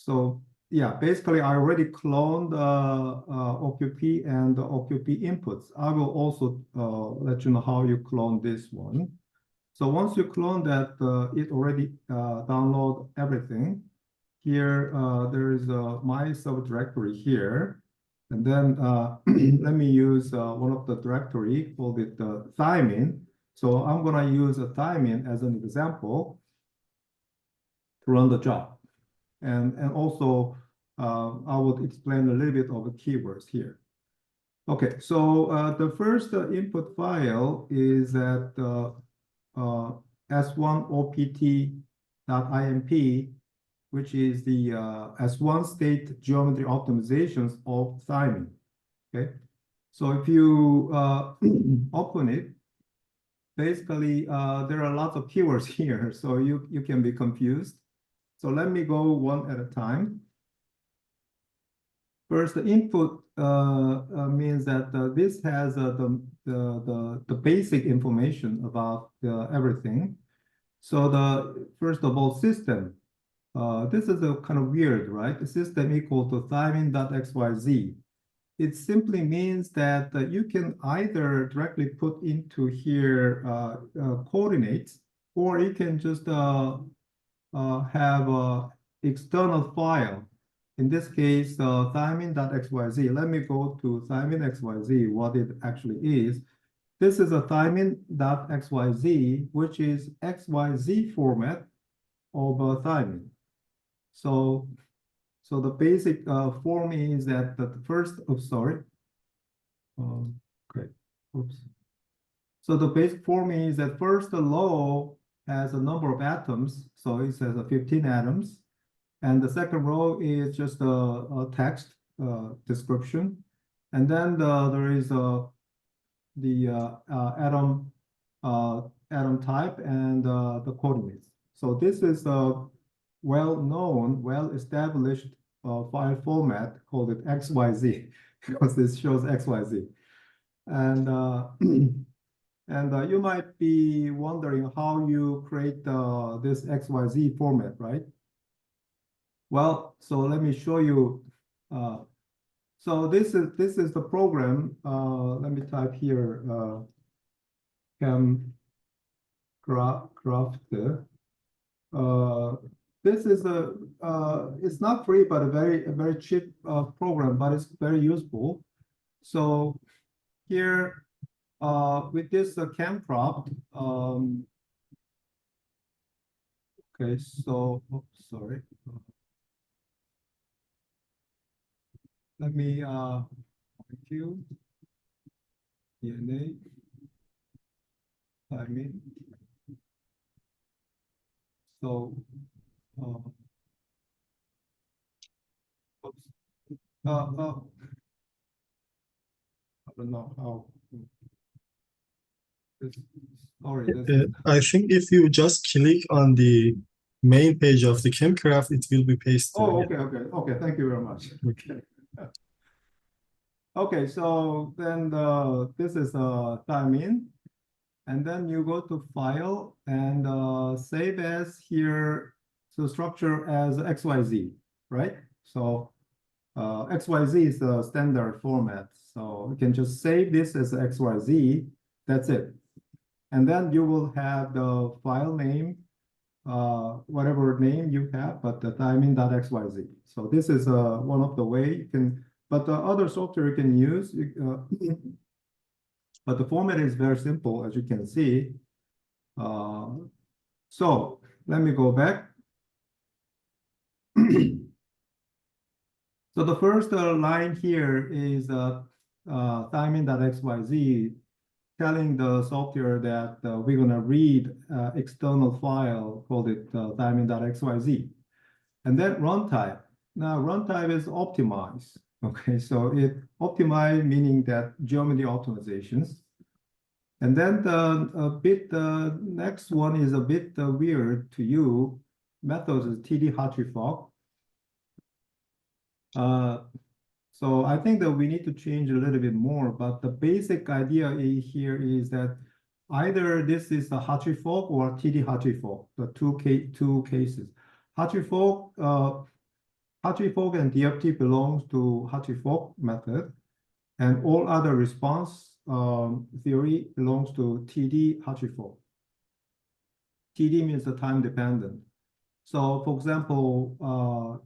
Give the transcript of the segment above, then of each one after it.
So yeah, basically I already cloned OQP and the OQP inputs. I will also let you know how you clone this one. So once you clone that, it already download everything. Here, there is my subdirectory here. And then let me use one of the directory called it thymine. So I'm gonna use a thymine as an example to run the job. And also, I would explain a little bit of the keywords here. Okay, so the first input file is at s1opt.imp, which is the S1 state geometry optimizations of thymine. Okay, so if you open it, basically there are lots of keywords here, so you can be confused. So let me go one at a time. First, the input means that this has the basic information about everything. So the first of all, system. This is a kind of weird, right? The system equal to thymine.xyz. It simply means that you can either directly put into here coordinates, or you can just have an external file. In this case, thymine.xyz. Let me go to thymine.xyz, what it actually is. This is a thymine.xyz, which is XYZ format of thymine. So the basic form is that the first, sorry. Okay, oops. So the basic form is that first the row has a number of atoms. So it says 15 atoms. And the second row is just a text description. And then there is the atom type and the coordinates. So this is a well-known, well-established file format called it XYZ because this shows XYZ. And and you might be wondering how you create this XYZ format, right? Well, so let me show you. So this is the program. Let me type here. Craft. This is it's not free, but a very cheap program, but it's very useful. So here with this Camcraft. Okay, so sorry. Let me thank you. DNA. I mean, so oops. I don't know how. Sorry. I think if you just click on the main page of the Camcraft, it will be pasted. Oh, okay. Thank you very much. Okay. Okay, so then this is thymine, and then you go to File and save as here. So structure as XYZ, right? So XYZ is the standard format. So you can just save this as XYZ. That's it. And then you will have the file name, whatever name you have, but the thymine.xyz. So this is one of the way you can, but the other software you can use, but the format is very simple, as you can see. So let me go back. So the first line here is thymine.xyz, telling the software that we're going to read external file called it thymine.xyz. And then runtime. Now runtime is optimized. Okay, so it optimized meaning that geometry optimizations. And then the next one is a bit weird to you. Methods is TD Hartree-Fock. So I think that we need to change a little bit more, but the basic idea here is that either this is the Hartree-Fock or TD Hartree-Fock, the two cases. Hartree-Fock Hartree-Fock and DFT belongs to Hartree-Fock method, and all other response theory belongs to TD Hartree-Fock. TD means the time dependent. So for example,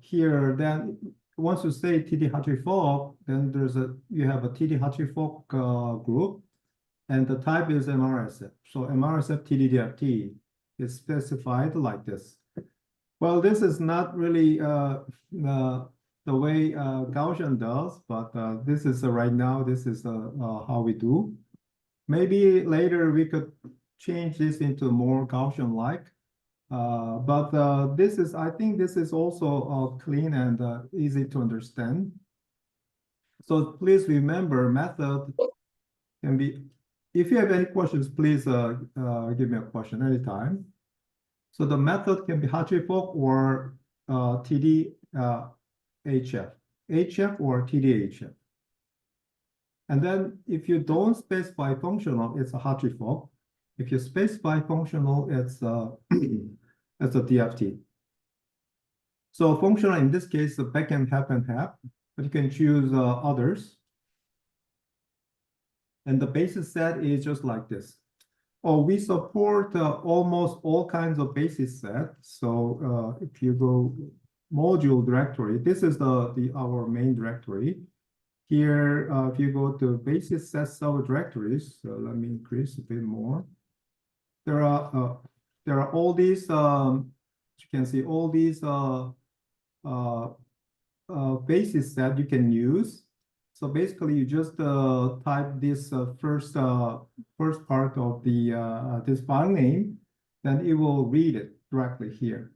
here, then once you say TD Hartree-Fock, then you have a TD Hartree-Fock group, and the type is MRSF. So MRSF TD-DFT is specified like this. Well, this is not really the way Gaussian does, but this is right now, this is how we do. Maybe later we could change this into more Gaussian-like. But this is, I think this is also clean and easy to understand. So please remember, method can be, if you have any questions, please give me a question anytime. So the method can be Hartree-Fock or TD-HF, HF or TD-HF. And then if you don't specify functional, it's a Hartree-Fock. If you specify functional, it's it's a DFT. So functional in this case, the backend half and half, but you can choose others. And the basis set is just like this. Oh, we support almost all kinds of basis sets. So if you go module directory, this is our main directory. Here, if you go to basis set subdirectories, so let me increase a bit more. There are all these. You can see all these basis that you can use. So basically, you just type this first part of the this file name, then it will read it directly here.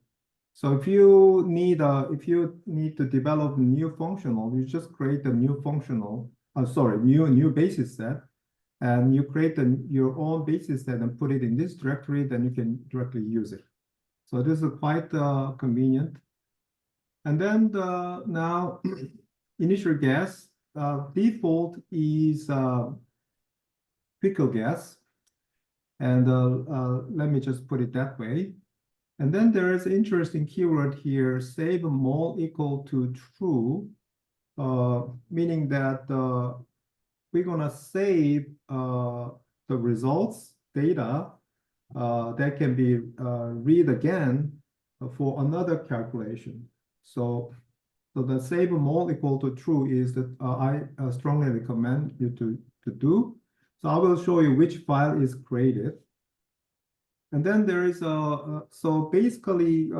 So if you need to develop new functional, you just create a new functional. New basis set, and you create your own basis set and put it in this directory. Then you can directly use it. So this is quite convenient. And then now initial guess. Default is pickle guess, and let me just put it that way. And then there is an interesting keyword here, save mol equal to true, meaning that we're gonna save the results data that can be read again for another calculation. So the save mol equal to true is that I strongly recommend you to do. So I will show you which file is created. And then there is so basically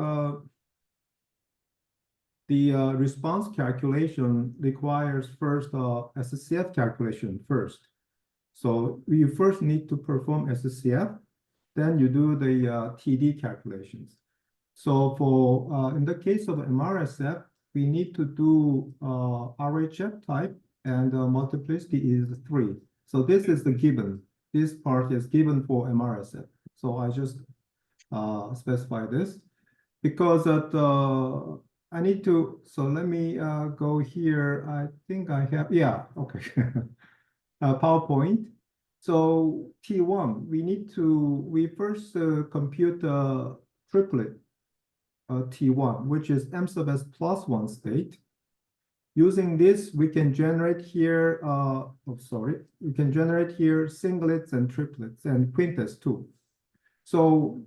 the response calculation requires first SCF calculation first. So you first need to perform SCF, then you do the TD calculations. So for in the case of MRSF, we need to do RHF type, and multiplicity is 3. So this is the given. This part is given for MRSF. So I just specify this because I need to. So let me go here. I think I have. Yeah. Okay. PowerPoint. So T1, we first compute the triplet. T1, which is M sub S plus 1 state. Using this, we can generate here, we can generate here singlets and triplets and quintets too. So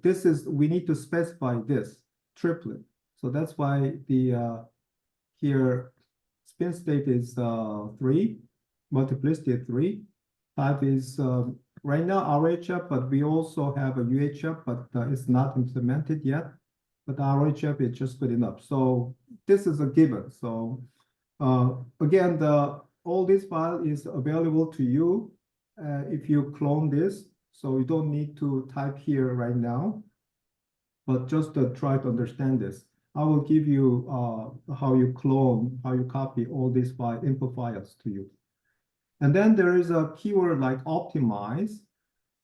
we need to specify this triplet. So that's why the here spin state is 3, multiplicity 3. Type is right now RHF, but we also have a UHF, but it's not implemented yet. But RHF is just good enough. So this is a given. So again, all this file is available to you if you clone this. So you don't need to type here right now, but just try to understand this. I will give you how you clone, how you copy all these input files to you. And then there is a keyword like optimize,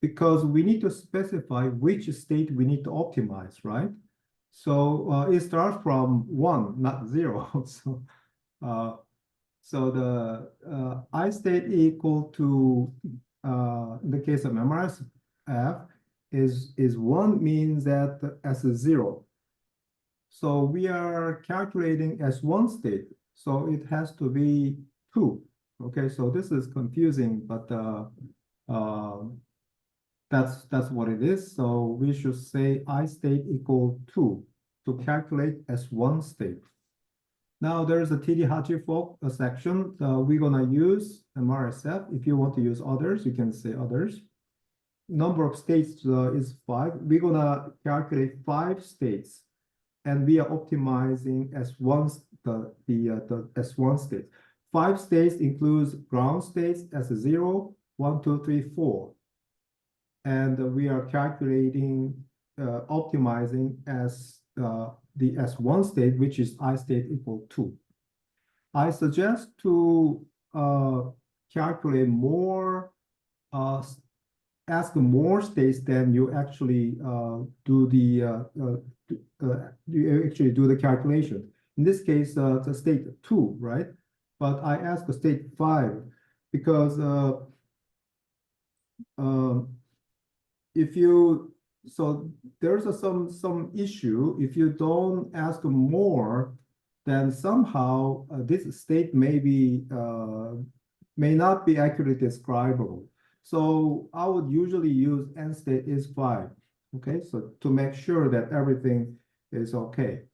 because we need to specify which state we need to optimize, right? So it starts from 1, not 0. So the I state equal to in the case of MRSF is 1 means that S is 0. So we are calculating as one state. So it has to be two. Okay, so this is confusing, but that's what it is. So we should say I state equal two to calculate as one state. Now there's a TD Hachi folk section. We're gonna use MRSF. If you want to use others, you can say others. Number of states is 5. We're gonna calculate 5 states, and we are optimizing as one as one state. 5 states includes ground states as a 0, 1, 2, 3, 4, and we are calculating optimizing as the S1 state, which is I state equal 2. I suggest to calculate more, ask more states than you actually do the calculation. In this case, the state 2, right? But I ask a state 5 because if you so there's some issue if you don't ask more, then somehow this state may not be accurately describable. So I would usually use n state is 5. Okay, so to make sure that everything is okay.